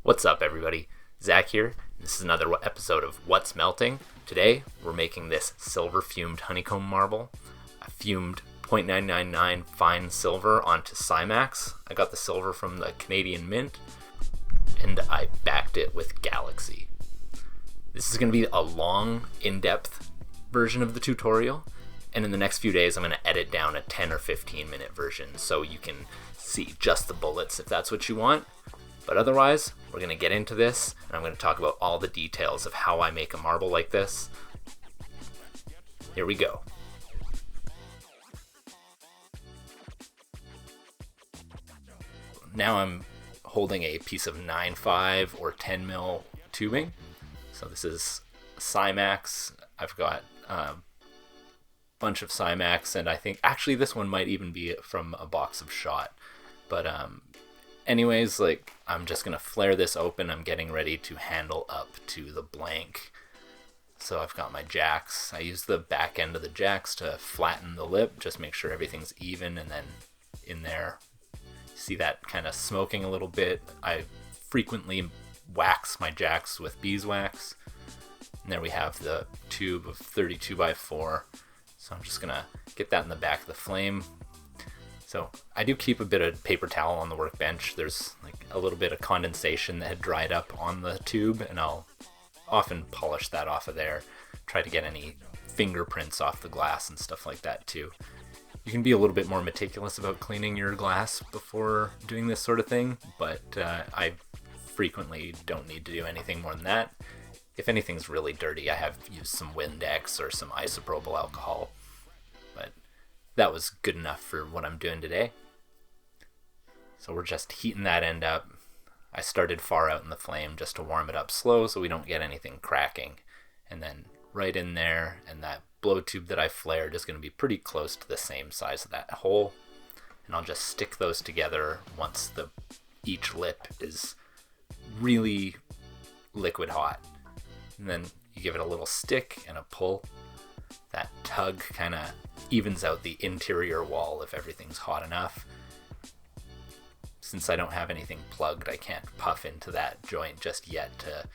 What's up, everybody? Zach here. This is another episode of What's Melting. Today, we're making this silver fumed honeycomb marble. I fumed 0.999 fine silver onto Simax. I got the silver from the Canadian Mint, and I backed it with Galaxy. This is going to be a long, in-depth version of the tutorial, and in the next few days, I'm going to edit down a 10 or 15 minute version so you can see just the bullets if that's what you want. But otherwise, we're going to get into this, and I'm going to talk about all the details of how I make a marble like this. Here we go. Now I'm holding a piece of 9.5 or 10 mil tubing. So this is Simax. I've got a bunch of Simax, and I think actually this one might even be from a box of shot. But anyways, I'm just gonna flare this open. I'm getting ready to handle up to the blank. So I've got my jacks. I use the back end of the jacks to flatten the lip, just make sure everything's even, and then in there, see that kind of smoking a little bit. I frequently wax my jacks with beeswax. And there we have the tube of 32 by 4. So I'm just gonna get that in the back of the flame. So I do keep a bit of paper towel on the workbench. There's a little bit of condensation that had dried up on the tube, and I'll often polish that off of there. Try to get any fingerprints off the glass and stuff like that too. You can be a little bit more meticulous about cleaning your glass before doing this sort of thing, but I frequently don't need to do anything more than that. If anything's really dirty, I have used some Windex or some isopropyl alcohol, but that was good enough for what I'm doing today. So we're just heating that end up. I started far out in the flame just to warm it up slow so we don't get anything cracking. And then right in there, and that blow tube that I flared is going to be pretty close to the same size of that hole. And I'll just stick those together once each lip is really liquid hot. And then you give it a little stick and a pull. That tug kind of evens out the interior wall if everything's hot enough. Since I don't have anything plugged, I can't puff into that joint just yet to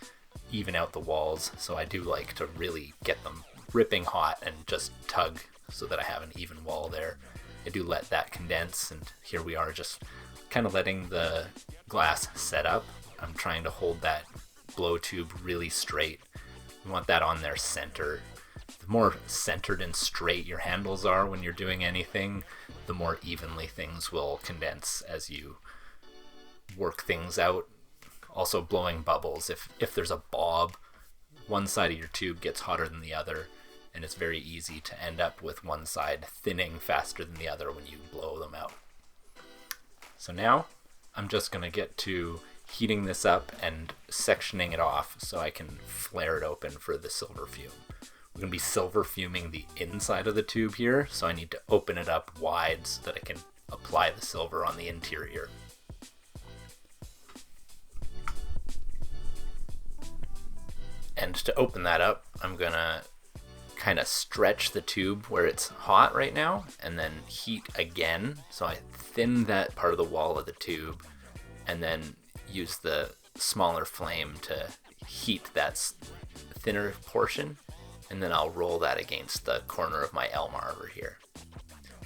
even out the walls. So I do like to really get them ripping hot and just tug so that I have an even wall there. I do let that condense, and here we are just kind of letting the glass set up. I'm trying to hold that blow tube really straight. You want that on there center. The more centered and straight your handles are when you're doing anything, the more evenly things will condense as you work things out. Also blowing bubbles. If there's a bob, one side of your tube gets hotter than the other, and it's very easy to end up with one side thinning faster than the other when you blow them out. So now I'm just going to get to heating this up and sectioning it off so I can flare it open for the silver fume. We're going to be silver fuming the inside of the tube here, so I need to open it up wide so that I can apply the silver on the interior. And to open that up, I'm going to kind of stretch the tube where it's hot right now, and then heat again. So I thin that part of the wall of the tube, and then use the smaller flame to heat that thinner portion. And then I'll roll that against the corner of my Elmar over here.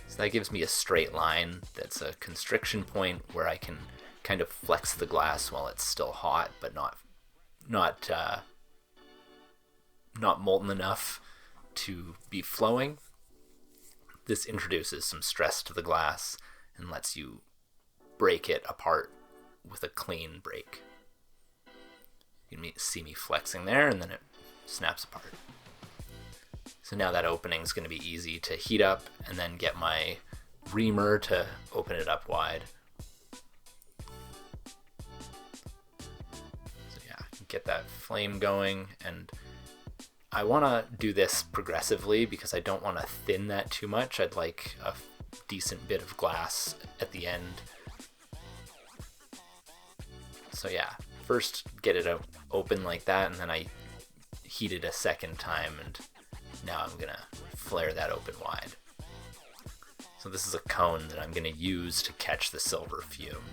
So that gives me a straight line that's a constriction point where I can kind of flex the glass while it's still hot, but not molten enough to be flowing. This introduces some stress to the glass and lets you break it apart with a clean break. You can see me flexing there, and then it snaps apart. So now that opening is going to be easy to heat up and then get my reamer to open it up wide. So yeah, get that flame going, and I want to do this progressively because I don't want to thin that too much. I'd like a decent bit of glass at the end. So yeah, first get it open like that, and then I heat it a second time, and now I'm gonna flare that open wide. So this is a cone that I'm gonna use to catch the silver fume.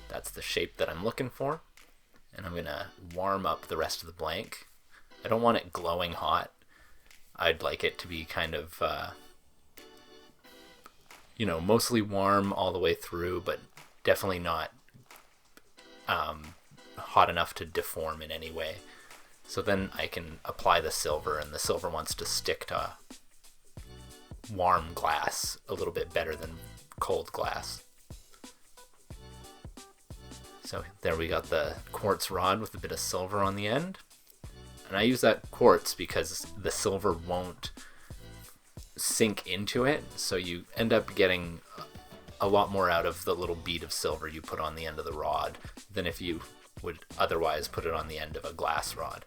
That's the shape that I'm looking for. And I'm going to warm up the rest of the blank. I don't want it glowing hot. I'd like it to be kind of, mostly warm all the way through, but definitely not hot enough to deform in any way. So then I can apply the silver, and the silver wants to stick to warm glass a little bit better than cold glass. So there we got the quartz rod with a bit of silver on the end. And I use that quartz because the silver won't sink into it, so you end up getting a lot more out of the little bead of silver you put on the end of the rod than if you would otherwise put it on the end of a glass rod.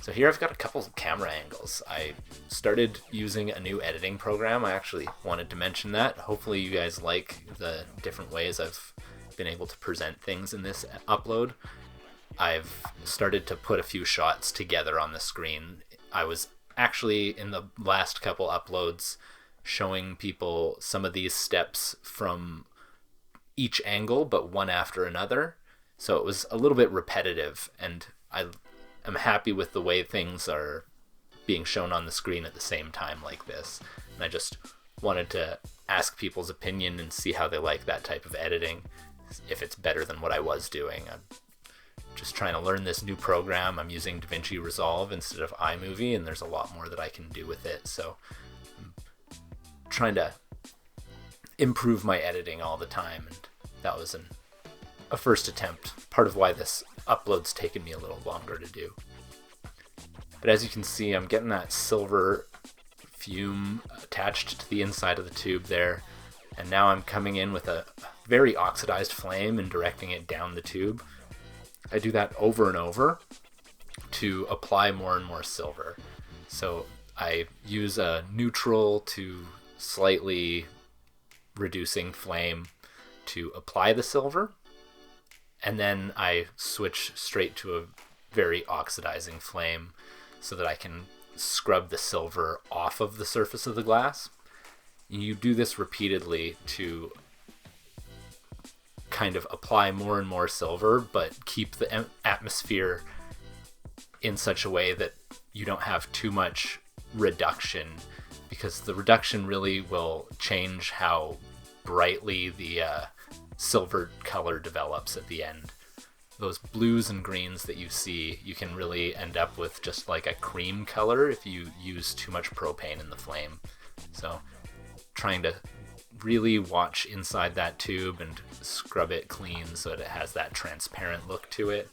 So here I've got a couple of camera angles. I started using a new editing program. I actually wanted to mention that. Hopefully you guys like the different ways I've been able to present things in this upload. I've started to put a few shots together on the screen. I was actually in the last couple uploads showing people some of these steps from each angle, but one after another. So it was a little bit repetitive, and I'm happy with the way things are being shown on the screen at the same time like this. And I just wanted to ask people's opinion and see how they like that type of editing, if it's better than what I was doing. I'm just trying to learn this new program. I'm using DaVinci Resolve instead of iMovie, and there's a lot more that I can do with it. So I'm trying to improve my editing all the time, and that was a first attempt. Part of why this upload's taken me a little longer to do. But as you can see, I'm getting that silver fume attached to the inside of the tube there, and now I'm coming in with a very oxidized flame and directing it down the tube. I do that over and over to apply more and more silver. So I use a neutral to slightly reducing flame to apply the silver, and then I switch straight to a very oxidizing flame so that I can scrub the silver off of the surface of the glass. You do this repeatedly to kind of apply more and more silver, but keep the atmosphere in such a way that you don't have too much reduction, because the reduction really will change how brightly the silver color develops at the end. Those blues and greens that you see, you can really end up with just like a cream color if you use too much propane in the flame. So trying to really watch inside that tube and scrub it clean so that it has that transparent look to it,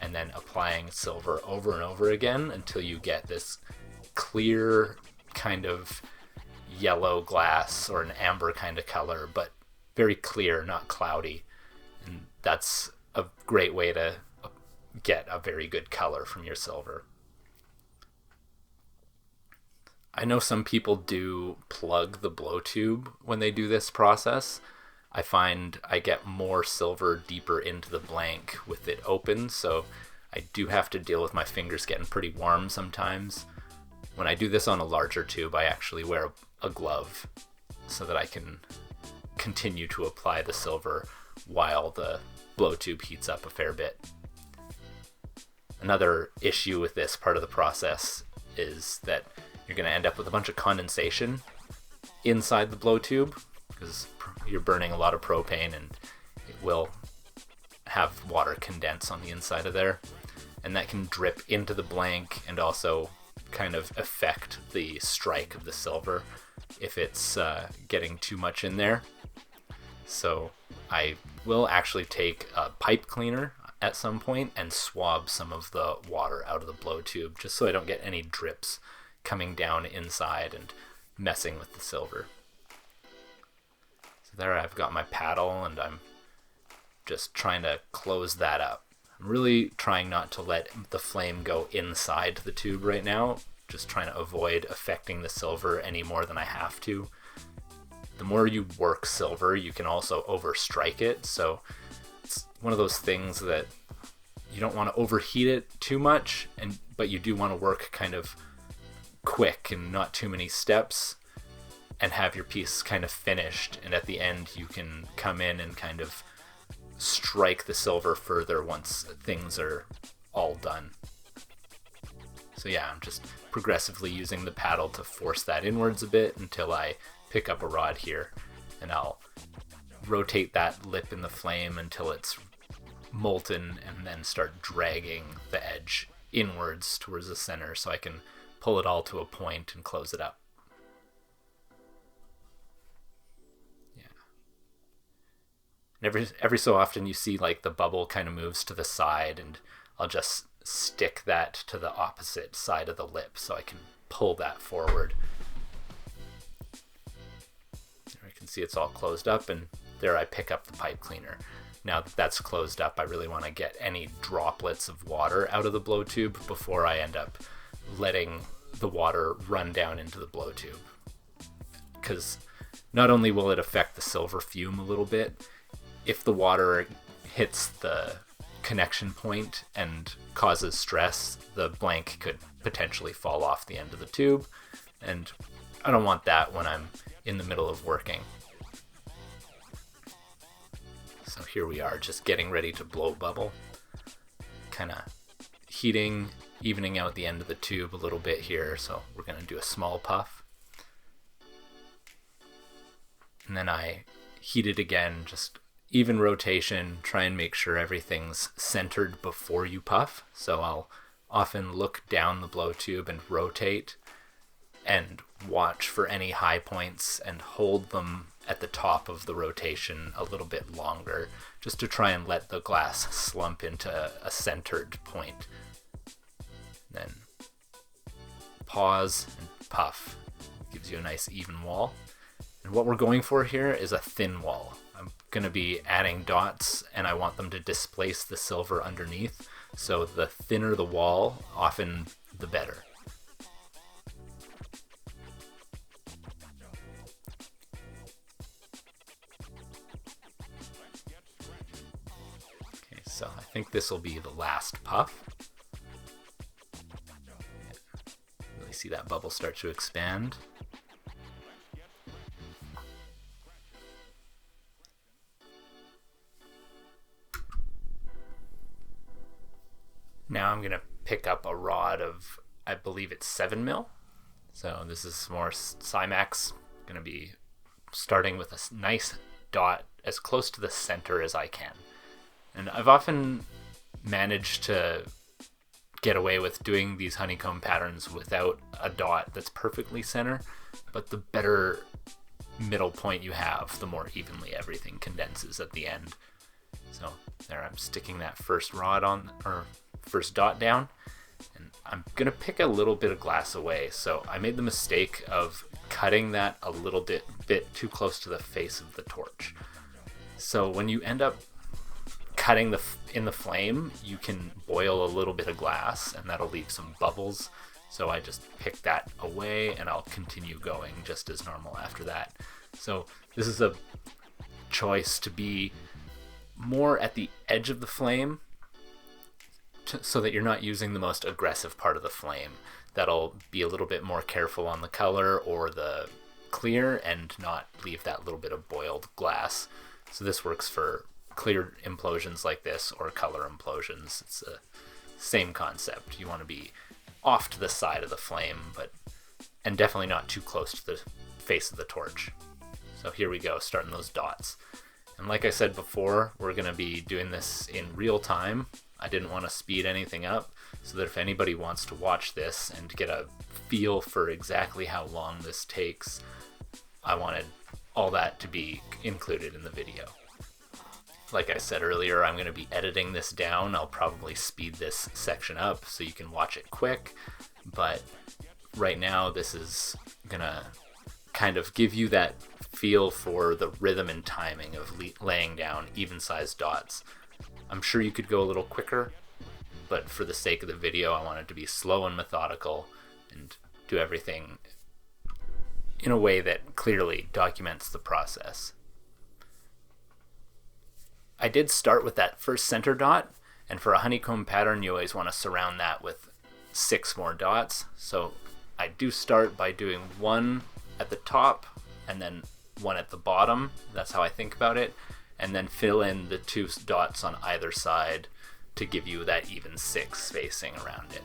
and then applying silver over and over again until you get this clear kind of yellow glass or an amber kind of color, but very clear, not cloudy. And that's a great way to get a very good color from your silver. I know some people do plug the blow tube when they do this process. I find I get more silver deeper into the blank with it open, so I do have to deal with my fingers getting pretty warm sometimes. When I do this on a larger tube, I actually wear a glove so that I can continue to apply the silver while the blow tube heats up a fair bit. Another issue with this part of the process is that you're going to end up with a bunch of condensation inside the blow tube, because you're burning a lot of propane and it will have water condense on the inside of there, and that can drip into the blank and also kind of affect the strike of the silver if it's getting too much in there. So I will actually take a pipe cleaner at some point and swab some of the water out of the blow tube, just so I don't get any drips coming down inside and messing with the silver. So there I've got my paddle, and I'm just trying to close that up. I'm really trying not to let the flame go inside the tube right now, just trying to avoid affecting the silver any more than I have to. The more you work silver, you can also overstrike it, so it's one of those things that you don't want to overheat it too much, but you do want to work kind of quick and not too many steps and have your piece kind of finished, and at the end you can come in and kind of strike the silver further once things are all done. So yeah, I'm just progressively using the paddle to force that inwards a bit until I pick up a rod here, and I'll rotate that lip in the flame until it's molten, and then start dragging the edge inwards towards the center so I can pull it all to a point and close it up. Yeah. And every so often you see like the bubble kind of moves to the side, and I'll just stick that to the opposite side of the lip so I can pull that forward. There you can see it's all closed up, and there I pick up the pipe cleaner. Now that that's closed up, I really want to get any droplets of water out of the blow tube before I end up letting the water run down into the blow tube. Because not only will it affect the silver fume a little bit, if the water hits the connection point and causes stress, the blank could potentially fall off the end of the tube, and I don't want that when I'm in the middle of working. So here we are, just getting ready to blow bubble, kind of heating, evening out the end of the tube a little bit here. So we're going to do a small puff, and then I heat it again, just even rotation, try and make sure everything's centered before you puff. So I'll often look down the blow tube and rotate and watch for any high points and hold them at the top of the rotation a little bit longer, just to try and let the glass slump into a centered point. Then pause and puff. Gives you a nice even wall. And what we're going for here is a thin wall. I'm going to be adding dots, and I want them to displace the silver underneath. So the thinner the wall, often the better. Okay, so I think this will be the last puff. Really see that bubble start to expand. Now I'm going to pick up a rod of, I believe it's 7 mil. So this is more Simax. Going to be starting with a nice dot as close to the center as I can. And I've often managed to get away with doing these honeycomb patterns without a dot that's perfectly center, but the better middle point you have, the more evenly everything condenses at the end. So there, I'm sticking that first rod on, or first dot down, and I'm gonna pick a little bit of glass away. So I made the mistake of cutting that a little bit too close to the face of the torch. So when you end up cutting in the flame, you can boil a little bit of glass, and that'll leave some bubbles. So I just pick that away, and I'll continue going just as normal after that. So this is a choice to be more at the edge of the flame, so that you're not using the most aggressive part of the flame. That'll be a little bit more careful on the color or the clear, and not leave that little bit of boiled glass. So this works for clear implosions like this, or color implosions. It's the same concept. You want to be off to the side of the flame, and definitely not too close to the face of the torch. So here we go, starting those dots. And like I said before, we're going to be doing this in real time. I didn't want to speed anything up, so that if anybody wants to watch this and get a feel for exactly how long this takes, I wanted all that to be included in the video. Like I said earlier, I'm going to be editing this down. I'll probably speed this section up so you can watch it quick, but right now this is going to kind of give you that feel for the rhythm and timing of laying down even-sized dots. I'm sure you could go a little quicker, but for the sake of the video, I want it to be slow and methodical and do everything in a way that clearly documents the process. I did start with that first center dot, and for a honeycomb pattern, you always want to surround that with 6 more dots. So I do start by doing 1 at the top and then 1 at the bottom. That's how I think about it. and then fill in the 2 dots on either side to give you that even 6 spacing around it.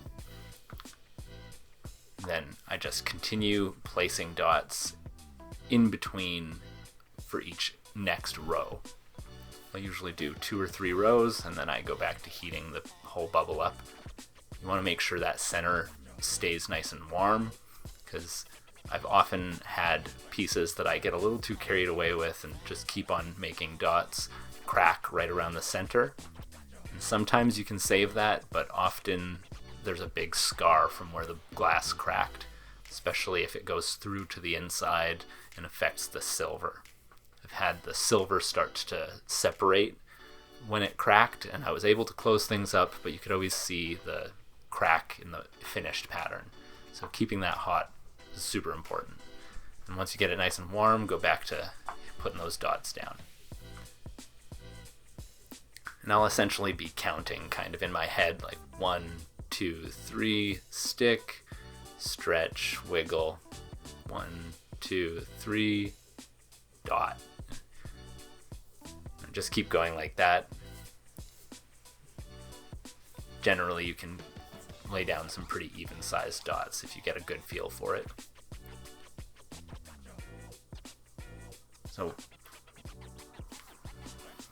Then I just continue placing dots in between for each next row. I usually do 2 or 3 rows, and then I go back to heating the whole bubble up. You want to make sure that center stays nice and warm, because I've often had pieces that I get a little too carried away with and just keep on making dots crack right around the center. And sometimes you can save that, but often there's a big scar from where the glass cracked, especially if it goes through to the inside and affects the silver. I've had the silver start to separate when it cracked, and I was able to close things up, but you could always see the crack in the finished pattern. So keeping that hot is super important. And once you get it nice and warm, go back to putting those dots down. And I'll essentially be counting kind of in my head, like 1, 2, 3, stick, stretch, wiggle, 1, 2, 3, dot. And just keep going like that. Generally, you can lay down some pretty even sized dots if you get a good feel for it. So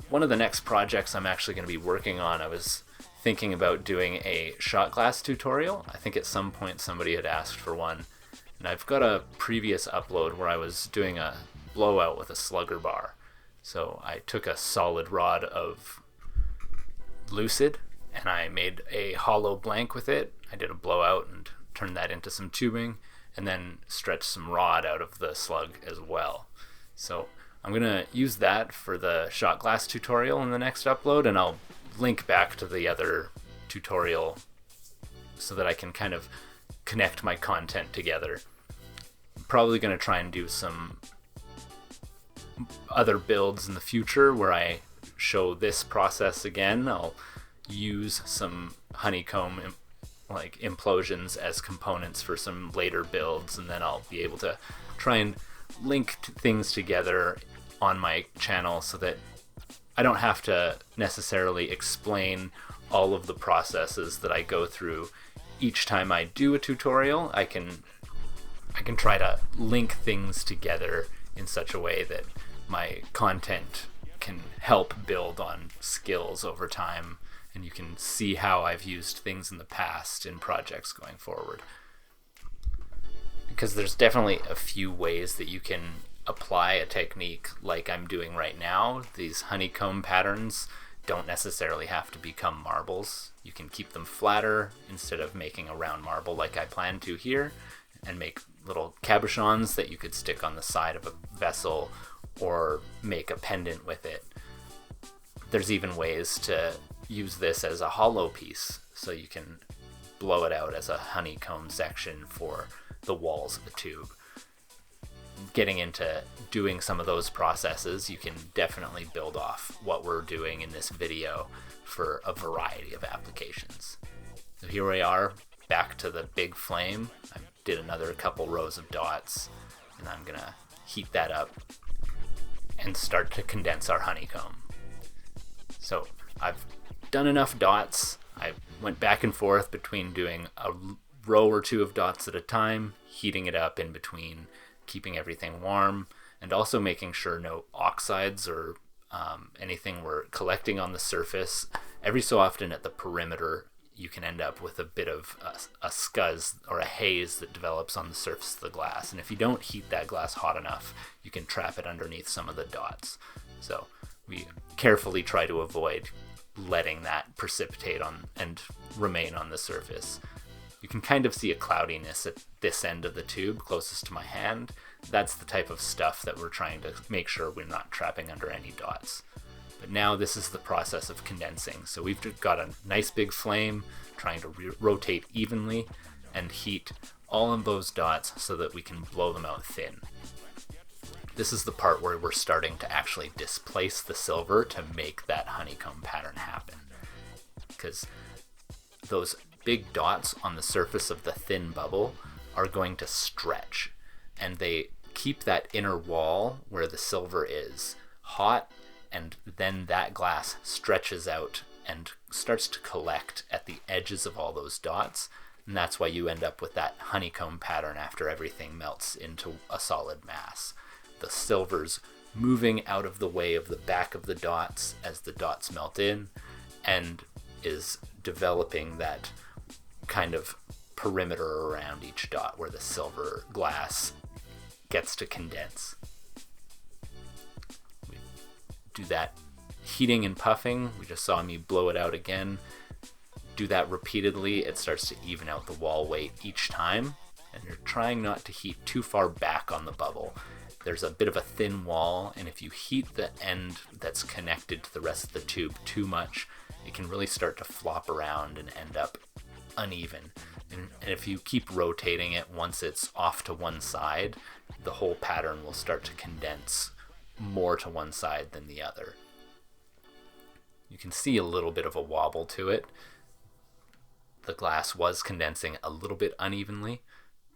one of the next projects I'm actually going to be working on, I was thinking about doing a shot glass tutorial. I think at some point somebody had asked for one, and I've got a previous upload where I was doing a blowout with a slugger bar. So I took a solid rod of Lucid and I made a hollow blank with it. I did a blowout and turned that into some tubing, and then stretched some rod out of the slug as well. So I'm going to use that for the shot glass tutorial in the next upload, and I'll link back to the other tutorial so that I can kind of connect my content together. I'm probably going to try and do some other builds in the future where I show this process again. I'll use some honeycomb like implosions as components for some later builds, and then I'll be able to try and link things together on my channel so that I don't have to necessarily explain all of the processes that I go through each time I do a tutorial. I can try to link things together in such a way that my content can help build on skills over time, and you can see how I've used things in the past in projects going forward. Because there's definitely a few ways that you can apply a technique like I'm doing right now. These honeycomb patterns don't necessarily have to become marbles. You can keep them flatter instead of making a round marble like I plan to here, and make little cabochons that you could stick on the side of a vessel or make a pendant with it. There's even ways to use this as a hollow piece, so you can blow it out as a honeycomb section for the walls of the tube. Getting into doing some of those processes, you can definitely build off what we're doing in this video for a variety of applications. So here we are, back to the big flame. I did another couple rows of dots, and I'm gonna heat that up and start to condense our honeycomb. So I've done enough dots. I went back and forth between doing a row or 2 of dots at a time, heating it up in between, keeping everything warm, and also making sure no oxides or anything were collecting on the surface. Every so often at the perimeter, you can end up with a bit of a scuzz or a haze that develops on the surface of the glass. And if you don't heat that glass hot enough, you can trap it underneath some of the dots. So we carefully try to avoid letting that precipitate on and remain on the surface. You can kind of see a cloudiness at this end of the tube closest to my hand. That's the type of stuff that we're trying to make sure we're not trapping under any dots. But now this is the process of condensing. So we've got a nice big flame trying to rotate evenly and heat all of those dots so that we can blow them out thin. This is the part where we're starting to actually displace the silver to make that honeycomb pattern happen. Because those big dots on the surface of the thin bubble are going to stretch, and they keep that inner wall where the silver is hot and then that glass stretches out and starts to collect at the edges of all those dots, and that's why you end up with that honeycomb pattern after everything melts into a solid mass. The silver's moving out of the way of the back of the dots as the dots melt in, and is developing that kind of perimeter around each dot where the silver glass gets to condense. We do that heating and puffing. We just saw me blow it out again. Do that repeatedly. It starts to even out the wall weight each time, and you're trying not to heat too far back on the bubble. There's a bit of a thin wall, and if you heat the end that's connected to the rest of the tube too much, it can really start to flop around and end up uneven. And if you keep rotating it, once it's off to one side, the whole pattern will start to condense more to one side than the other. You can see a little bit of a wobble to it. The glass was condensing a little bit unevenly,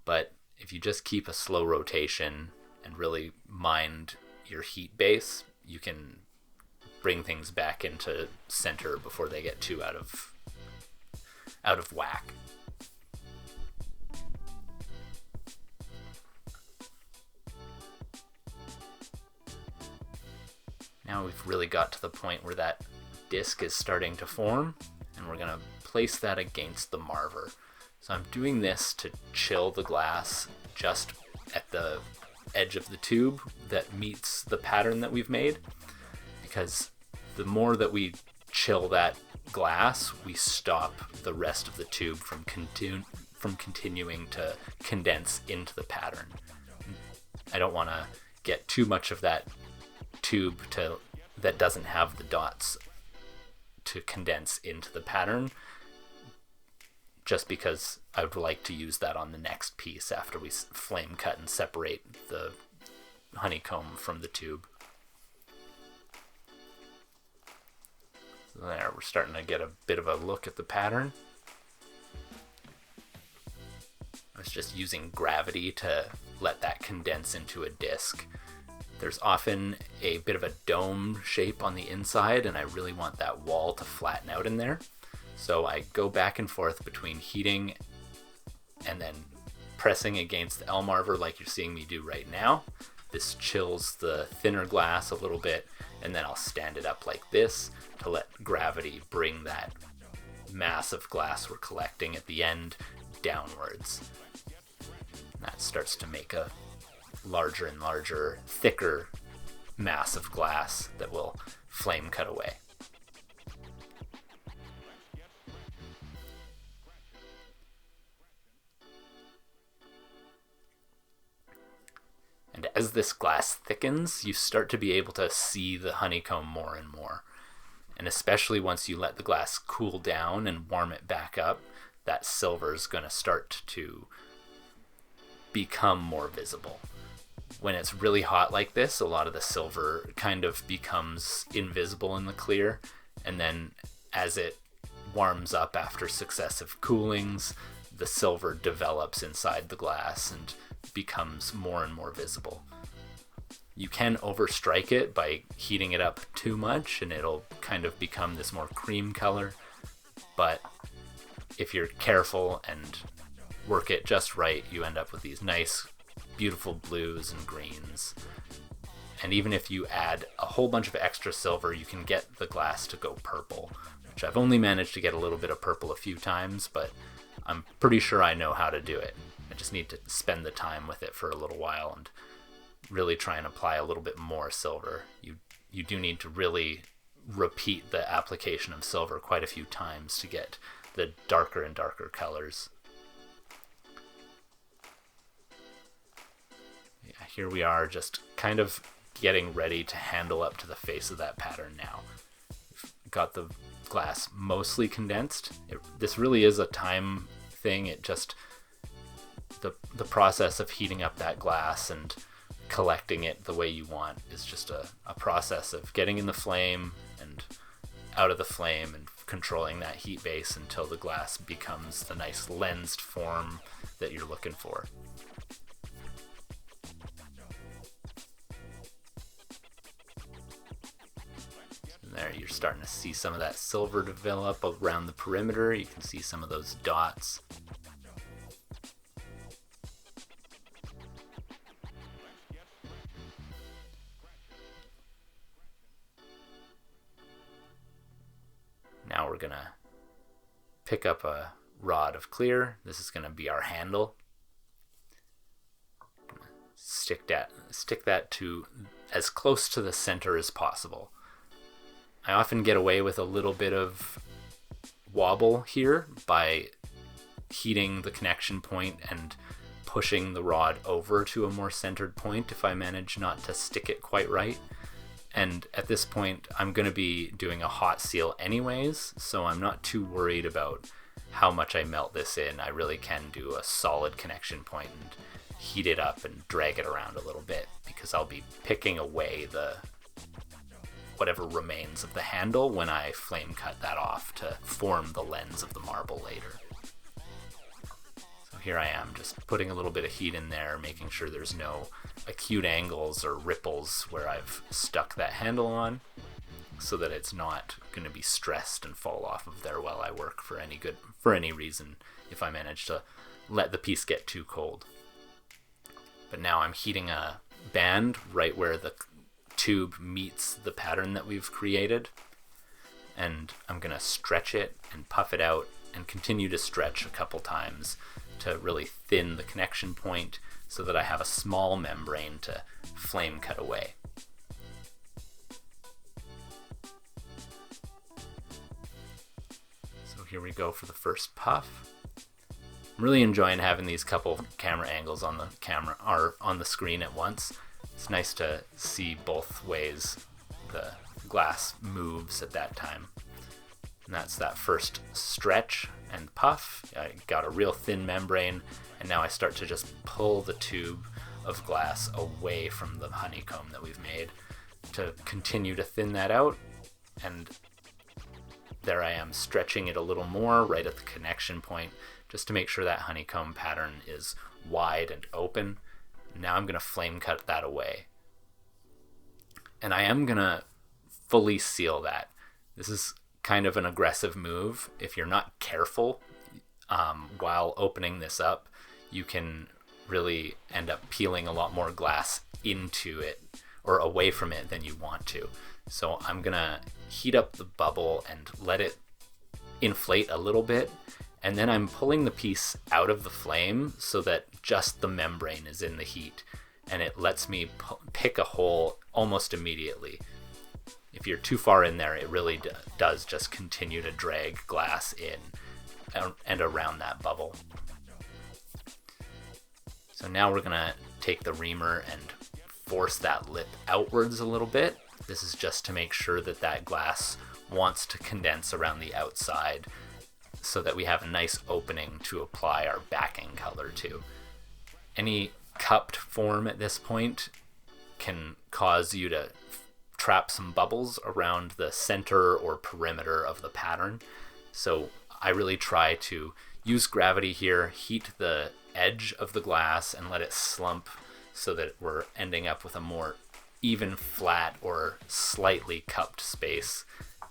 but if you just keep a slow rotation and really mind your heat base, you can bring things back into center before they get too out of whack. Now we've really got to the point where that disc is starting to form, and we're going to place that against the marver. So I'm doing this to chill the glass just at the edge of the tube that meets the pattern that we've made, because the more that we chill that glass, we stop the rest of the tube from continuing to condense into the pattern. I don't want to get too much of that tube that doesn't have the dots to condense into the pattern, just because I would like to use that on the next piece after we flame cut and separate the honeycomb from the tube. So there, we're starting to get a bit of a look at the pattern. I was just using gravity to let that condense into a disc. There's often a bit of a dome shape on the inside, and I really want that wall to flatten out in there. So I go back and forth between heating and then pressing against the L-marver like you're seeing me do right now. This chills the thinner glass a little bit, and then I'll stand it up like this to let gravity bring that mass of glass we're collecting at the end downwards. And that starts to make a larger and larger, thicker mass of glass that will flame cut away. And as this glass thickens, you start to be able to see the honeycomb more and more. And especially once you let the glass cool down and warm it back up, that silver is going to start to become more visible. When it's really hot like this, a lot of the silver kind of becomes invisible in the clear, and then as it warms up after successive coolings, the silver develops inside the glass and becomes more and more visible. You can overstrike it by heating it up too much, and it'll kind of become this more cream color, but if you're careful and work it just right, you end up with these nice beautiful blues and greens. And even if you add a whole bunch of extra silver, you can get the glass to go purple, which I've only managed to get a little bit of purple a few times, but I'm pretty sure I know how to do it. I just need to spend the time with it for a little while and really try and apply a little bit more silver. You do need to really repeat the application of silver quite a few times to get the darker and darker colors. Here we are, just kind of getting ready to handle up to the face of that pattern now. We've got the glass mostly condensed. This really is a time thing. It just, the process of heating up that glass and collecting it the way you want is just a process of getting in the flame and out of the flame and controlling that heat base until the glass becomes the nice lensed form that you're looking for. you're starting to see some of that silver develop around the perimeter. You can see some of those dots. Now we're gonna pick up a rod of clear. This is gonna be our handle. Stick that to as close to the center as possible. I often get away with a little bit of wobble here by heating the connection point and pushing the rod over to a more centered point if I manage not to stick it quite right. And at this point, I'm going to be doing a hot seal anyways, so I'm not too worried about how much I melt this in. I really can do a solid connection point and heat it up and drag it around a little bit, because I'll be picking away the whatever remains of the handle when I flame cut that off to form the lens of the marble later. So here I am, just putting a little bit of heat in there, making sure there's no acute angles or ripples where I've stuck that handle on, so that it's not going to be stressed and fall off of there while I work for any reason if I manage to let the piece get too cold. But now I'm heating a band right where the tube meets the pattern that we've created, and I'm going to stretch it and puff it out and continue to stretch a couple times to really thin the connection point so that I have a small membrane to flame cut away. So here we go for the first puff. I'm really enjoying having these couple camera angles on the screen at once. It's nice to see both ways the glass moves at that time. And that's that first stretch and puff. I got a real thin membrane, and now I start to just pull the tube of glass away from the honeycomb that we've made to continue to thin that out. And there I am, stretching it a little more right at the connection point, just to make sure that honeycomb pattern is wide and open. Now I'm going to flame cut that away. And I am going to fully seal that. This is kind of an aggressive move. If you're not careful while opening this up, you can really end up peeling a lot more glass into it or away from it than you want to. So I'm going to heat up the bubble and let it inflate a little bit. And then I'm pulling the piece out of the flame so that just the membrane is in the heat, and it lets me pick a hole almost immediately. If you're too far in there, it really does just continue to drag glass in and around that bubble. So now we're gonna take the reamer and force that lip outwards a little bit. This is just to make sure that that glass wants to condense around the outside, so that we have a nice opening to apply our backing color to. Any cupped form at this point can cause you to trap some bubbles around the center or perimeter of the pattern. So I really try to use gravity here, heat the edge of the glass and let it slump so that we're ending up with a more even flat or slightly cupped space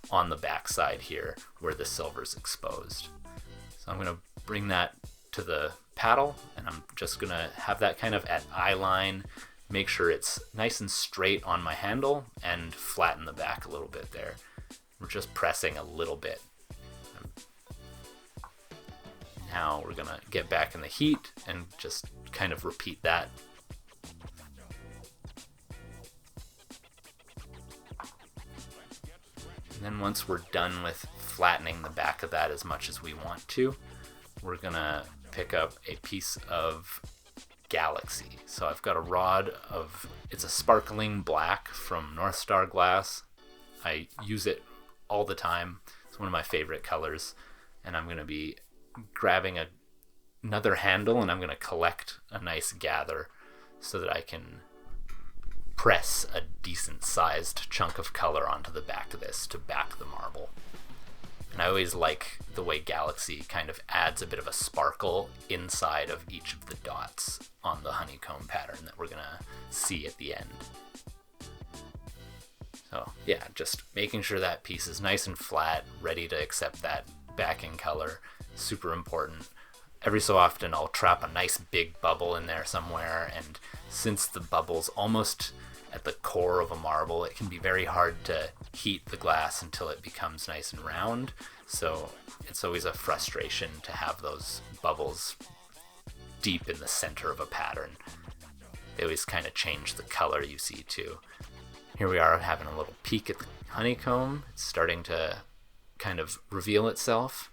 on the backside here where the silver's exposed. So I'm going to bring that to the paddle, and I'm just going to have that kind of at eye line, make sure it's nice and straight on my handle, and flatten the back a little bit there. We're just pressing a little bit. Now we're going to get back in the heat and just kind of repeat that. And then once we're done with flattening the back of that as much as we want to, we're gonna pick up a piece of Galaxy. So I've got a rod of, it's a sparkling black from North Star glass. I use it all the time. It's one of my favorite colors. And I'm gonna be grabbing another handle, and I'm gonna collect a nice gather so that I can press a decent sized chunk of color onto the back of this to back the marble. And I always like the way Galaxy kind of adds a bit of a sparkle inside of each of the dots on the honeycomb pattern that we're gonna see at the end. So yeah, just making sure that piece is nice and flat, ready to accept that backing color, super important. Every so often I'll trap a nice big bubble in there somewhere, and since the bubble's almost at the core of a marble, it can be very hard to heat the glass until it becomes nice and round. So it's always a frustration to have those bubbles deep in the center of a pattern. They always kind of change the color you see too. Here we are having a little peek at the honeycomb. It's starting to kind of reveal itself.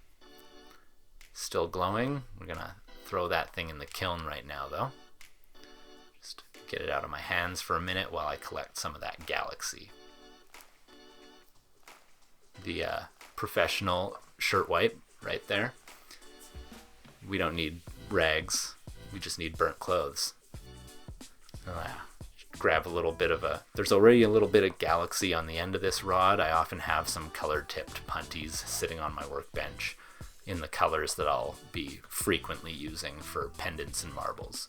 Still glowing. We're gonna throw that thing in the kiln right now though. Just get it out of my hands for a minute while I collect some of that galaxy. The professional shirt wipe right there. We don't need rags, we just need burnt clothes. Grab a little bit of there's already a little bit of galaxy on the end of this rod. I often have some color tipped punties sitting on my workbench in the colors that I'll be frequently using for pendants and marbles.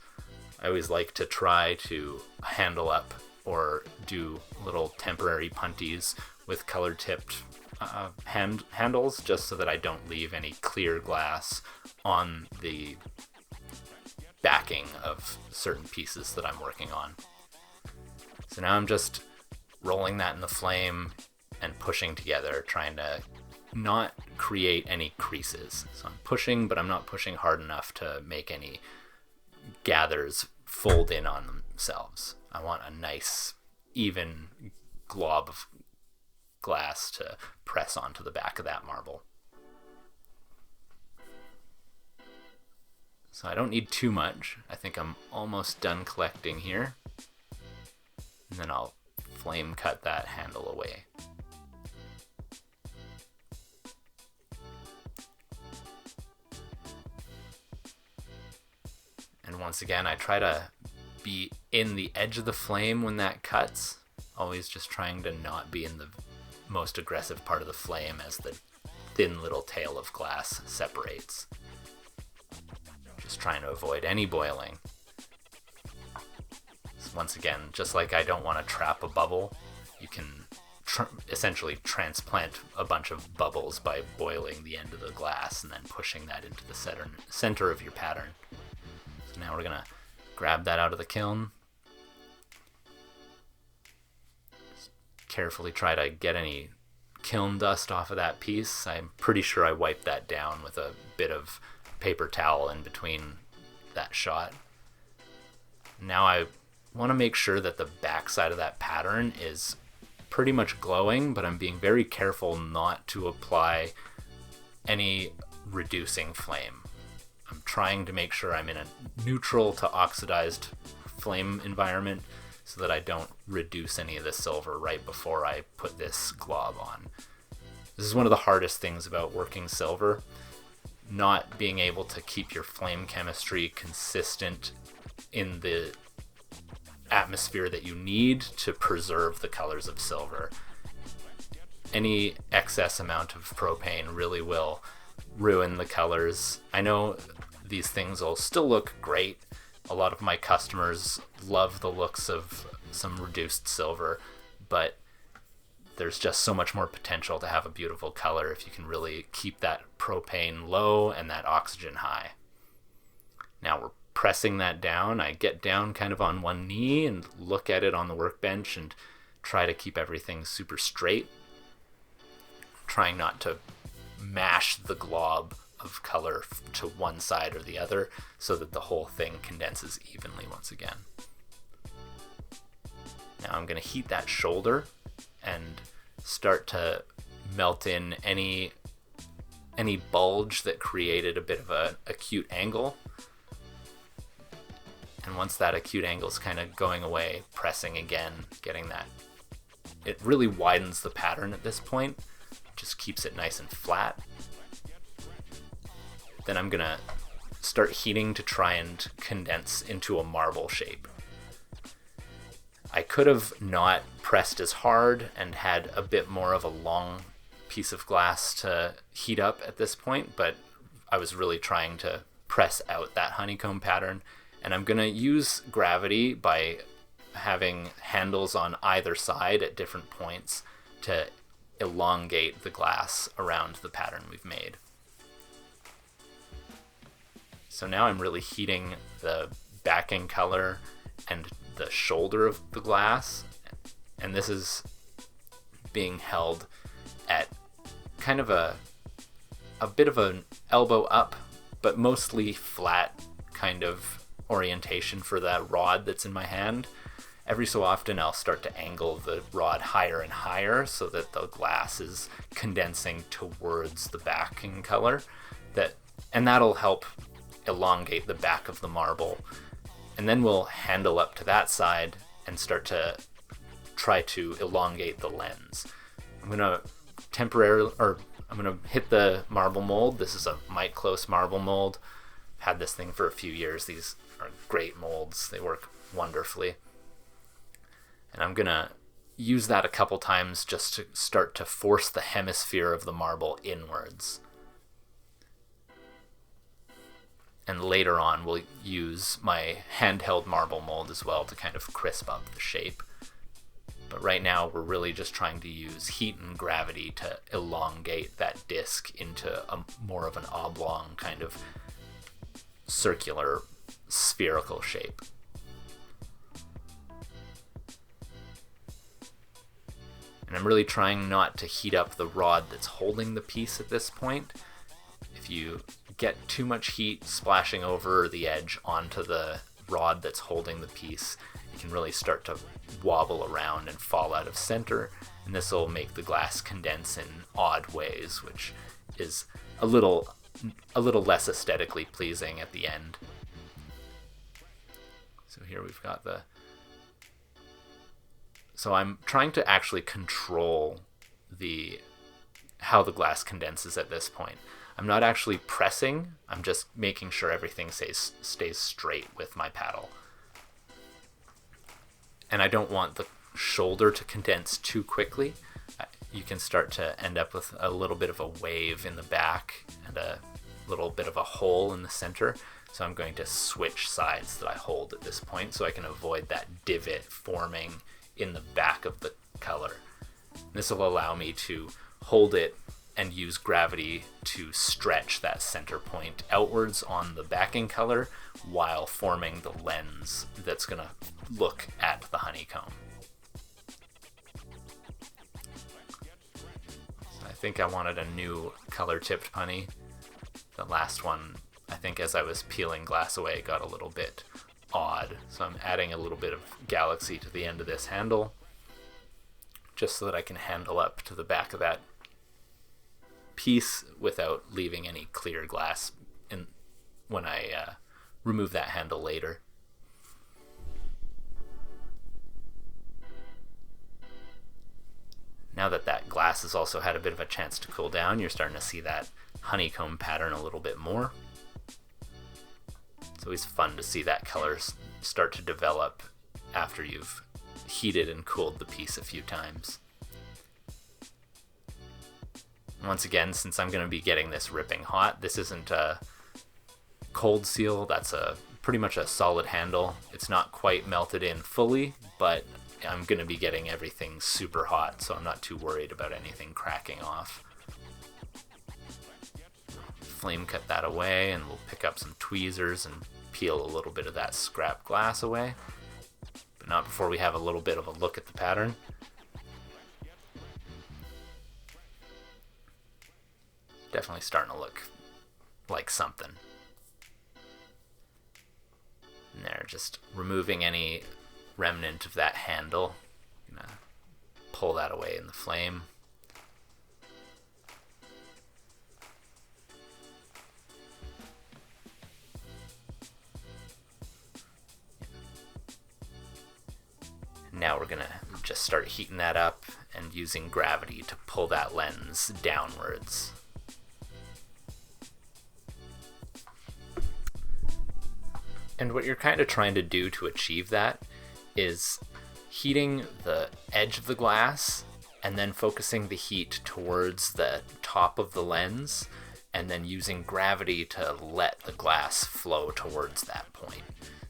I always like to try to handle up or do little temporary punties with color tipped handles, just so that I don't leave any clear glass on the backing of certain pieces that I'm working on. So now I'm just rolling that in the flame and pushing together, trying to not create any creases. So I'm pushing, but I'm not pushing hard enough to make any gathers fold in on themselves. I want a nice, even glob of glass to press onto the back of that marble. So I don't need too much. I think I'm almost done collecting here. And then I'll flame cut that handle away. And once again, I try to be in the edge of the flame when that cuts. Always just trying to not be in the most aggressive part of the flame as the thin little tail of glass separates. Just trying to avoid any boiling. Once again, just like I don't want to trap a bubble, you can essentially transplant a bunch of bubbles by boiling the end of the glass and then pushing that into the center of your pattern. So now we're going to grab that out of the kiln. Just carefully try to get any kiln dust off of that piece. I'm pretty sure I wiped that down with a bit of paper towel in between that shot. Now I want to make sure that the back side of that pattern is pretty much glowing, but I'm being very careful not to apply any reducing flame. I'm trying to make sure I'm in a neutral to oxidized flame environment so that I don't reduce any of the silver right before I put this glob on. This is one of the hardest things about working silver, not being able to keep your flame chemistry consistent in the atmosphere that you need to preserve the colors of silver. Any excess amount of propane really will ruin the colors. I know these things will still look great. A lot of my customers love the looks of some reduced silver, but there's just so much more potential to have a beautiful color if you can really keep that propane low and that oxygen high. Now we're pressing that down. I get down kind of on one knee and look at it on the workbench and try to keep everything super straight, trying not to mash the glob of color to one side or the other so that the whole thing condenses evenly once again. Now I'm going to heat that shoulder and start to melt in any bulge that created a bit of an acute angle. And once that acute angle is kind of going away, pressing again, getting that, it really widens the pattern at this point, just keeps it nice and flat. Then I'm gonna start heating to try and condense into a marble shape. I could have not pressed as hard and had a bit more of a long piece of glass to heat up at this point, but I was really trying to press out that honeycomb pattern. And I'm going to use gravity by having handles on either side at different points to elongate the glass around the pattern we've made. So now I'm really heating the backing color and the shoulder of the glass, and this is being held at kind of a bit of an elbow up, but mostly flat kind of orientation for that rod that's in my hand. Every so often I'll start to angle the rod higher and higher so that the glass is condensing towards the backing color, and that'll help elongate the back of the marble. And then we'll handle up to that side and start to try to elongate the lens. I'm gonna hit the marble mold. This is a Mike Close marble mold. Had this thing for a few years. These are great molds. They work wonderfully. And I'm gonna use that a couple times just to start to force the hemisphere of the marble inwards. And later on, we'll use my handheld marble mold as well to kind of crisp up the shape. But right now, we're really just trying to use heat and gravity to elongate that disc into more of an oblong kind of circular spherical shape. And I'm really trying not to heat up the rod that's holding the piece at this point. If you get too much heat splashing over the edge onto the rod that's holding the piece, it can really start to wobble around and fall out of center, and this will make the glass condense in odd ways, which is a little less aesthetically pleasing at the end. So here we've got so I'm trying to actually control how the glass condenses at this point. I'm not actually pressing, I'm just making sure everything stays straight with my paddle. And I don't want the shoulder to condense too quickly. You can start to end up with a little bit of a wave in the back and a little bit of a hole in the center. So I'm going to switch sides that I hold at this point so I can avoid that divot forming in the back of the color. This will allow me to hold it and use gravity to stretch that center point outwards on the backing color while forming the lens that's going to look at the honeycomb. So I think I wanted a new color tipped punny. The last one, I think as I was peeling glass away, got a little bit odd. So I'm adding a little bit of galaxy to the end of this handle just so that I can handle up to the back of that piece without leaving any clear glass when I remove that handle later. Now that that glass has also had a bit of a chance to cool down, you're starting to see that honeycomb pattern a little bit more. It's always fun to see that color start to develop after you've heated and cooled the piece a few times. Once again, since I'm going to be getting this ripping hot, this isn't a cold seal, that's pretty much a solid handle. It's not quite melted in fully, but I'm going to be getting everything super hot, so I'm not too worried about anything cracking off. Flame cut that away, and we'll pick up some tweezers and peel a little bit of that scrap glass away, but not before we have a little bit of a look at the pattern. Definitely starting to look like something. And there, just removing any remnant of that handle. I'm gonna pull that away in the flame. Now we're gonna just start heating that up and using gravity to pull that lens downwards. And what you're kind of trying to do to achieve that is heating the edge of the glass and then focusing the heat towards the top of the lens and then using gravity to let the glass flow towards that point.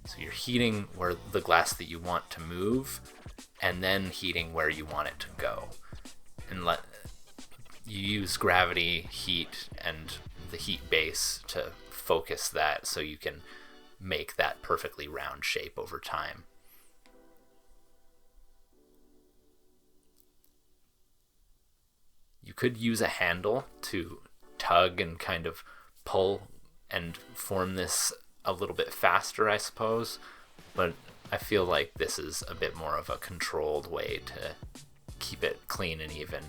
So you're heating where the glass that you want to move, and then heating where you want it to go. And you use gravity, heat, and the heat base to focus that so you can make that perfectly round shape over time. You could use a handle to tug and kind of pull and form this a little bit faster, I suppose, but I feel like this is a bit more of a controlled way to keep it clean and even.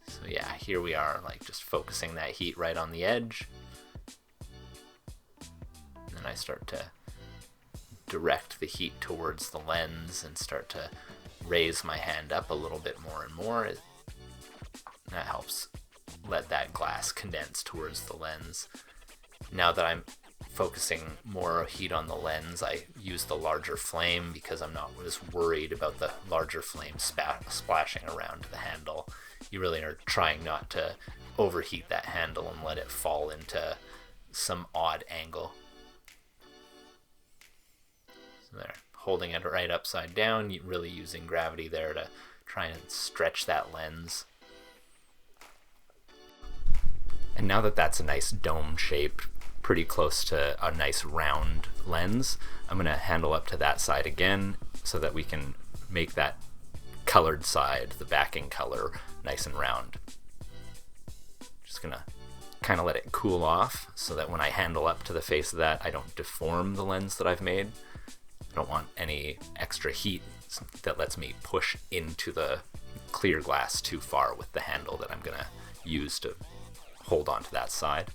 So yeah, here we are, like just focusing that heat right on the edge. And then I start to direct the heat towards the lens and start to raise my hand up a little bit more and more. That helps let that glass condense towards the lens. Now that I'm focusing more heat on the lens, I use the larger flame because I'm not as worried about the larger flame splashing around the handle. You really are trying not to overheat that handle and let it fall into some odd angle. So there, holding it right upside down, really using gravity there to try and stretch that lens. And now that that's a nice dome shape, pretty close to a nice round lens, I'm going to handle up to that side again so that we can make that colored side, the backing color, nice and round. Just going to kind of let it cool off so that when I handle up to the face of that, I don't deform the lens that I've made. I don't want any extra heat that lets me push into the clear glass too far with the handle that I'm going to use to hold on to that side.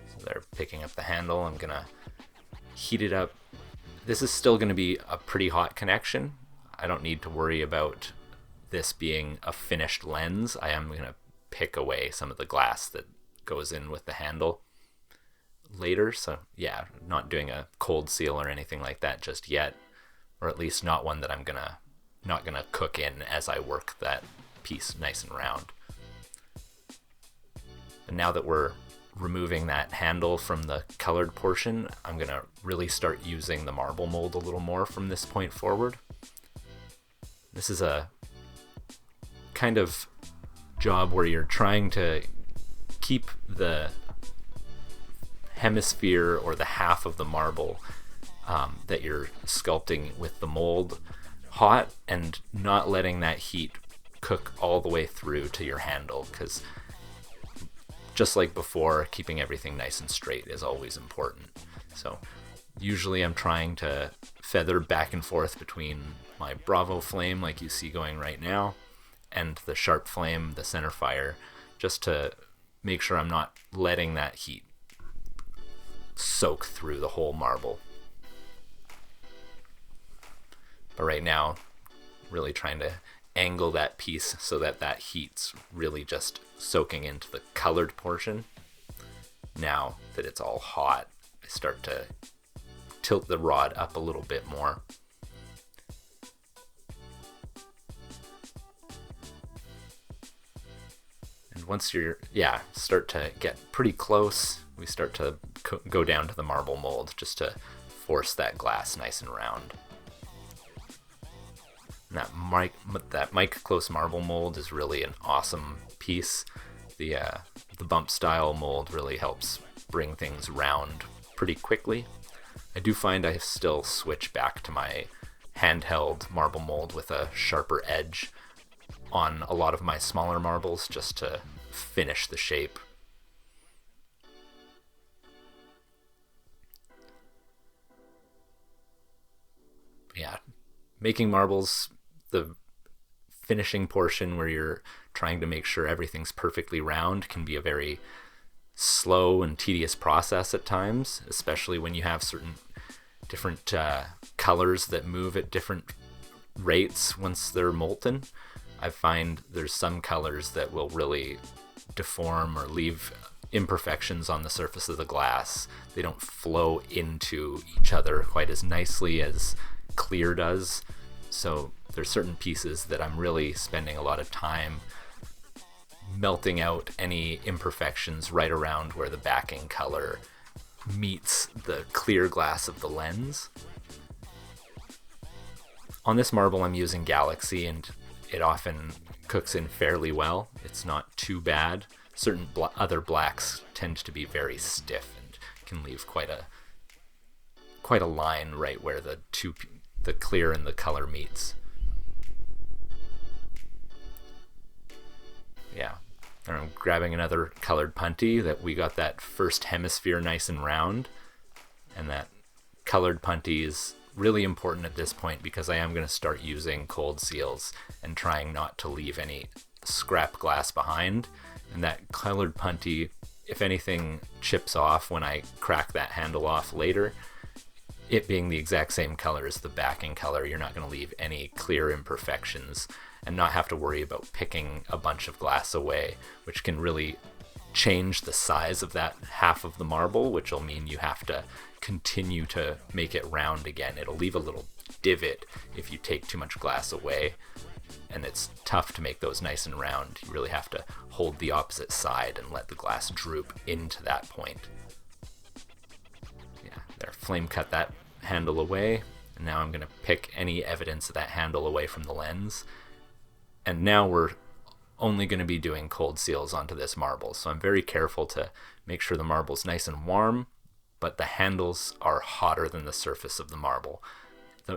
So they're picking up the handle. I'm going to heat it up. This is still going to be a pretty hot connection. I don't need to worry about this being a finished lens. I am going to pick away some of the glass that goes in with the handle later. So yeah, not doing a cold seal or anything like that just yet, or at least not one that I'm not gonna cook in as I work that piece nice and round. And now that we're removing that handle from the colored portion, I'm gonna really start using the marble mold a little more from this point forward. This is a kind of job where you're trying to keep the hemisphere or the half of the marble that you're sculpting with the mold hot and not letting that heat cook all the way through to your handle, because just like before, keeping everything nice and straight is always important. So usually I'm trying to feather back and forth between my Bravo flame, like you see going right now, and the sharp flame, the center fire, just to make sure I'm not letting that heat soak through the whole marble. But right now, really trying to angle that piece so that that heat's really just soaking into the colored portion. Now that it's all hot, I start to tilt the rod up a little bit more. And once you're, start to get pretty close, we start to go down to the marble mold just to force that glass nice and round. And that mic close marble mold is really an awesome piece. The bump style mold really helps bring things round pretty quickly. I do find I still switch back to my handheld marble mold with a sharper edge on a lot of my smaller marbles just to finish the shape. Yeah, making marbles, the finishing portion where you're trying to make sure everything's perfectly round can be a very slow and tedious process at times, especially when you have certain different colors that move at different rates once they're molten. I find there's some colors that will really deform or leave imperfections on the surface of the glass. They don't flow into each other quite as nicely as clear does. So there's certain pieces that I'm really spending a lot of time melting out any imperfections right around where the backing color meets the clear glass of the lens. On this marble I'm using Galaxy, and it often cooks in fairly well. It's not too bad. Certain other blacks tend to be very stiff and can leave quite a line right where the clear and the color meets. Yeah. And I'm grabbing another colored punty that we got that first hemisphere nice and round, and that colored punty is really important at this point because I am going to start using cold seals and trying not to leave any scrap glass behind. And that colored punty, if anything chips off when I crack that handle off later, it being the exact same color as the backing color, you're not going to leave any clear imperfections and not have to worry about picking a bunch of glass away, which can really change the size of that half of the marble, which will mean you have to continue to make it round again. It'll leave a little divot if you take too much glass away, and it's tough to make those nice and round. You really have to hold the opposite side and let the glass droop into that point. Yeah, there, flame cut that handle away, and now I'm going to pick any evidence of that handle away from the lens. And now we're only going to be doing cold seals onto this marble, so I'm very careful to make sure the marble's nice and warm, but the handles are hotter than the surface of the marble.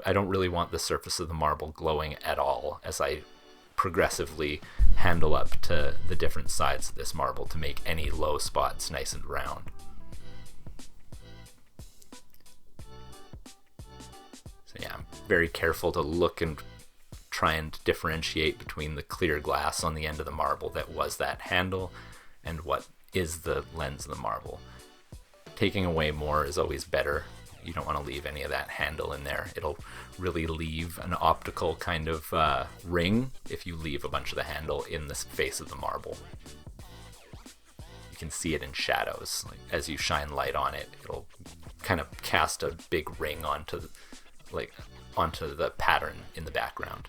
I don't really want the surface of the marble glowing at all as I progressively handle up to the different sides of this marble to make any low spots nice and round. So yeah, I'm very careful to look and try and differentiate between the clear glass on the end of the marble that was that handle and what is the lens of the marble. Taking away more is always better. You don't want to leave any of that handle in there. It'll really leave an optical kind of ring if you leave a bunch of the handle in the face of the marble. You can see it in shadows. Like, as you shine light on it, it'll kind of cast a big ring onto the pattern in the background.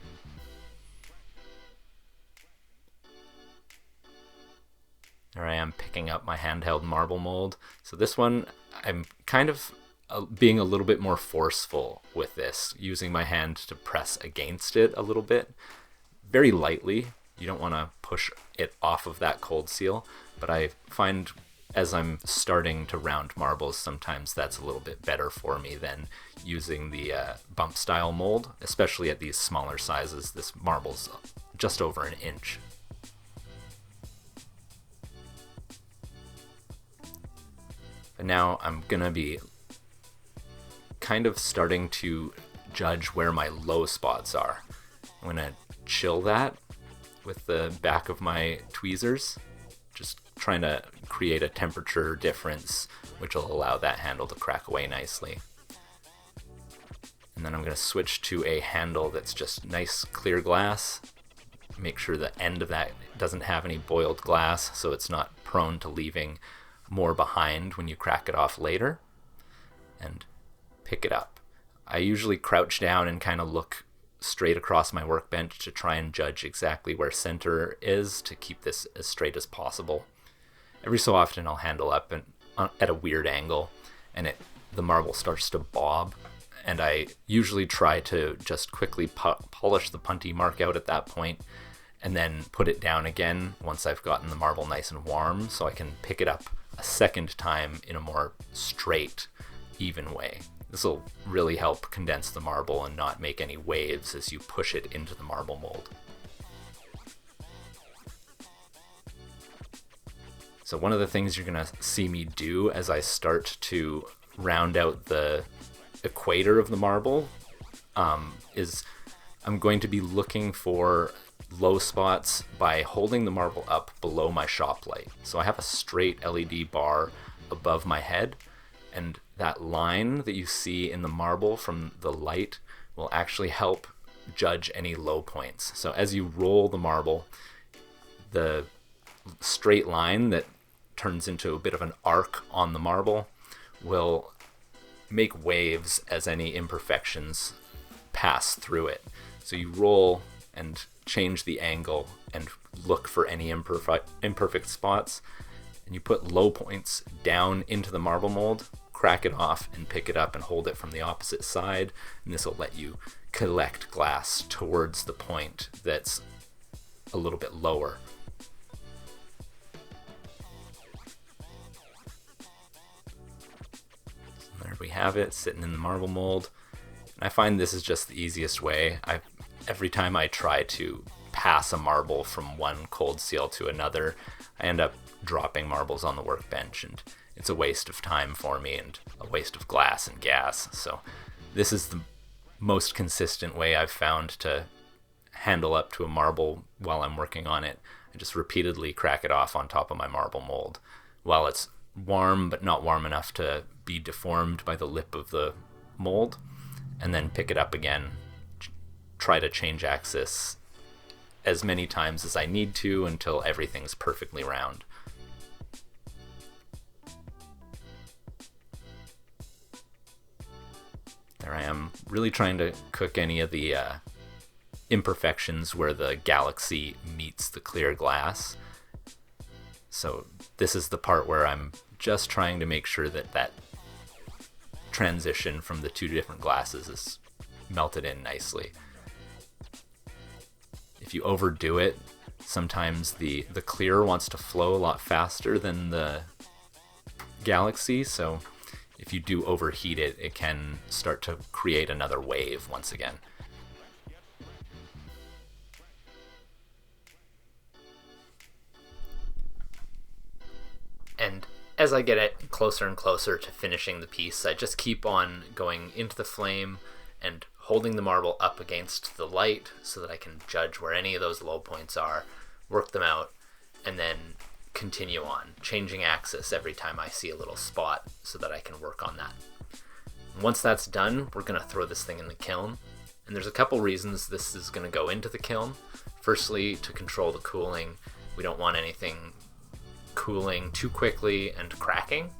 There I am picking up my handheld marble mold. So this one, I'm kind of being a little bit more forceful with this, using my hand to press against it a little bit, very lightly. You don't want to push it off of that cold seal, but I find as I'm starting to round marbles, sometimes that's a little bit better for me than using the bump style mold, especially at these smaller sizes. This marble's just over an inch. And now I'm gonna be kind of starting to judge where my low spots are. I'm gonna chill that with the back of my tweezers, just trying to create a temperature difference which will allow that handle to crack away nicely. And then I'm going to switch to a handle that's just nice clear glass. Make sure the end of that doesn't have any boiled glass so it's not prone to leaving more behind when you crack it off later. And pick it up. I usually crouch down and kind of look straight across my workbench to try and judge exactly where center is to keep this as straight as possible. Every so often I'll handle up and at a weird angle and the marble starts to bob, and I usually try to just quickly polish the punty mark out at that point and then put it down again once I've gotten the marble nice and warm so I can pick it up a second time in a more straight, even way. This will really help condense the marble and not make any waves as you push it into the marble mold. So one of the things you're going to see me do as I start to round out the equator of the marble is I'm going to be looking for low spots by holding the marble up below my shop light. So I have a straight LED bar above my head, and that line that you see in the marble from the light will actually help judge any low points. So as you roll the marble, the straight line that turns into a bit of an arc on the marble, will make waves as any imperfections pass through it. So you roll and change the angle and look for any imperfect spots, and you put low points down into the marble mold, crack it off, and pick it up and hold it from the opposite side, and this will let you collect glass towards the point that's a little bit lower. So there we have it, sitting in the marble mold. And I find this is just the easiest way. Every time I try to pass a marble from one cold seal to another, I end up dropping marbles on the workbench, and it's a waste of time for me and a waste of glass and gas. So this is the most consistent way I've found to handle up to a marble while I'm working on it. I just repeatedly crack it off on top of my marble mold while it's warm but not warm enough to be deformed by the lip of the mold, and then pick it up again, try to change axis as many times as I need to until everything's perfectly round. There I am, really trying to cook any of the imperfections where the galaxy meets the clear glass. So this is the part where I'm just trying to make sure that that transition from the two different glasses is melted in nicely. If you overdo it, sometimes the clear wants to flow a lot faster than the galaxy, so if you do overheat it, it can start to create another wave once again. And as I get it closer and closer to finishing the piece, I just keep on going into the flame and holding the marble up against the light so that I can judge where any of those low points are, work them out, and then continue on, changing axis every time I see a little spot so that I can work on that. Once that's done, we're going to throw this thing in the kiln. And there's a couple reasons this is going to go into the kiln. Firstly, to control the cooling. We don't want anything cooling too quickly and cracking,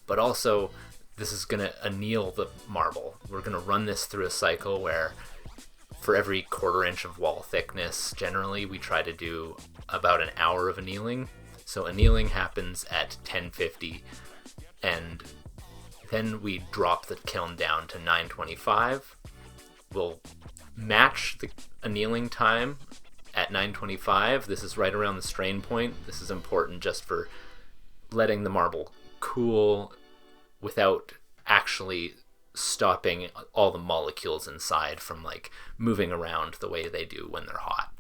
but also this is going to anneal the marble. We're going to run this through a cycle where for every 1/4 inch of wall thickness, generally we try to do about an hour of annealing. So annealing happens at 1050, and then we drop the kiln down to 925. We'll match the annealing time at 925. This is right around the strain point. This is important just for letting the marble cool without actually stopping all the molecules inside from like moving around the way they do when they're hot.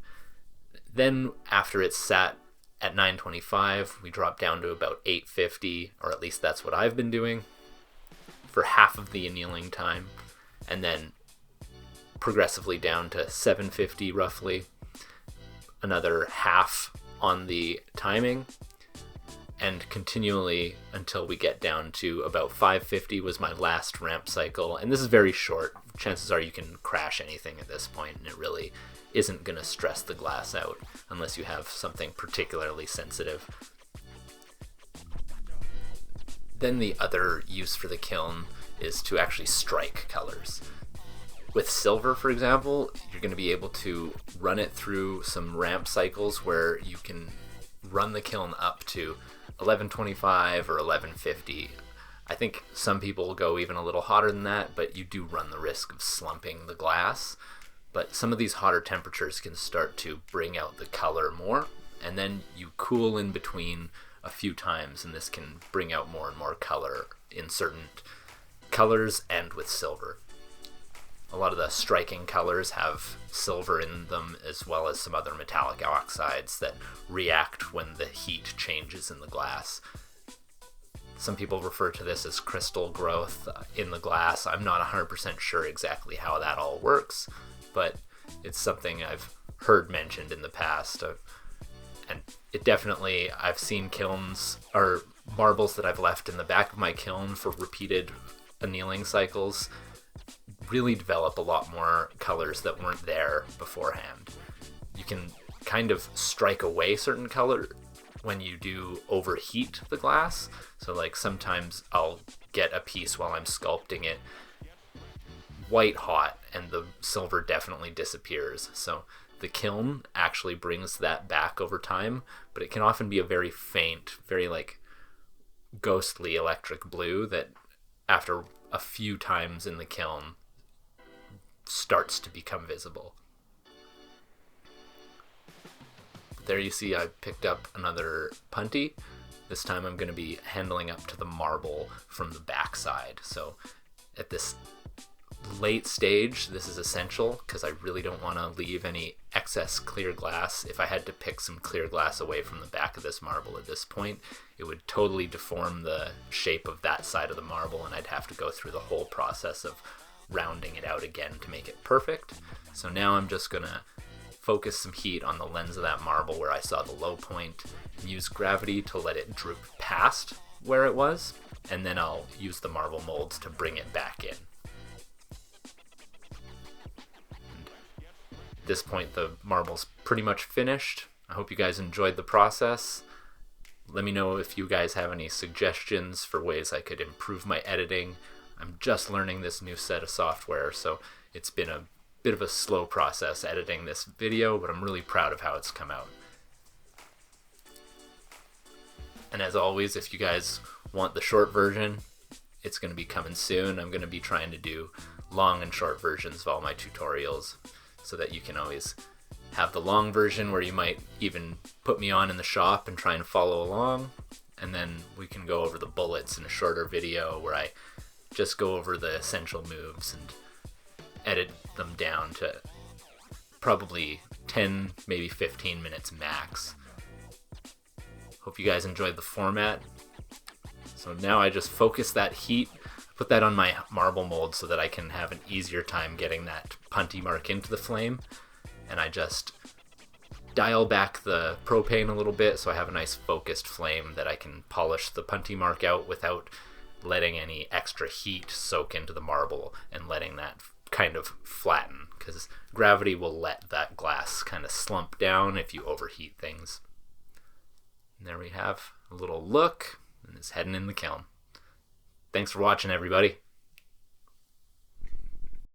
Then after it's sat at 925, we drop down to about 850, or at least that's what I've been doing for half of the annealing time, and then progressively down to 750 roughly, another half on the timing, and continually until we get down to about 550 was my last ramp cycle. And this is very short. Chances are you can crash anything at this point, and it really isn't going to stress the glass out unless you have something particularly sensitive. Then the other use for the kiln is to actually strike colors. With silver, for example, you're going to be able to run it through some ramp cycles where you can run the kiln up to 1125 or 1150. I think some people will go even a little hotter than that, but you do run the risk of slumping the glass. But some of these hotter temperatures can start to bring out the color more, and then you cool in between a few times, and this can bring out more and more color in certain colors and with silver. A lot of the striking colors have silver in them, as well as some other metallic oxides that react when the heat changes in the glass. Some people refer to this as crystal growth in the glass. I'm not 100% sure exactly how that all works, but it's something I've heard mentioned in the past. And it definitely, I've seen kilns or marbles that I've left in the back of my kiln for repeated annealing cycles really develop a lot more colors that weren't there beforehand. You can kind of strike away certain color when you do overheat the glass. So like sometimes I'll get a piece while I'm sculpting it white hot and the silver definitely disappears. So the kiln actually brings that back over time, but it can often be a very faint, very like ghostly electric blue that after a few times in the kiln starts to become visible. There you see I picked up another punty. This time I'm going to be handling up to the marble from the backside. So at this late stage, this is essential because I really don't want to leave any excess clear glass. If I had to pick some clear glass away from the back of this marble at this point, it would totally deform the shape of that side of the marble, and I'd have to go through the whole process of rounding it out again to make it perfect. So now I'm just gonna focus some heat on the lens of that marble where I saw the low point, and use gravity to let it droop past where it was, and then I'll use the marble molds to bring it back in. At this point the marble's pretty much finished. I hope you guys enjoyed the process. Let me know if you guys have any suggestions for ways I could improve my editing. I'm just learning this new set of software, so it's been a bit of a slow process editing this video, but I'm really proud of how it's come out. And as always, if you guys want the short version, it's going to be coming soon. I'm going to be trying to do long and short versions of all my tutorials so that you can always have the long version where you might even put me on in the shop and try and follow along, and then we can go over the bullets in a shorter video where I just go over the essential moves and edit them down to probably 10, maybe 15 minutes max. Hope you guys enjoyed the format. So now I just focus that heat, put that on my marble mold so that I can have an easier time getting that punty mark into the flame, and I just dial back the propane a little bit so I have a nice focused flame that I can polish the punty mark out without letting any extra heat soak into the marble and letting that kind of flatten, because gravity will let that glass kind of slump down if you overheat things. And there we have a little look, and it's heading in the kiln. Thanks for watching, everybody.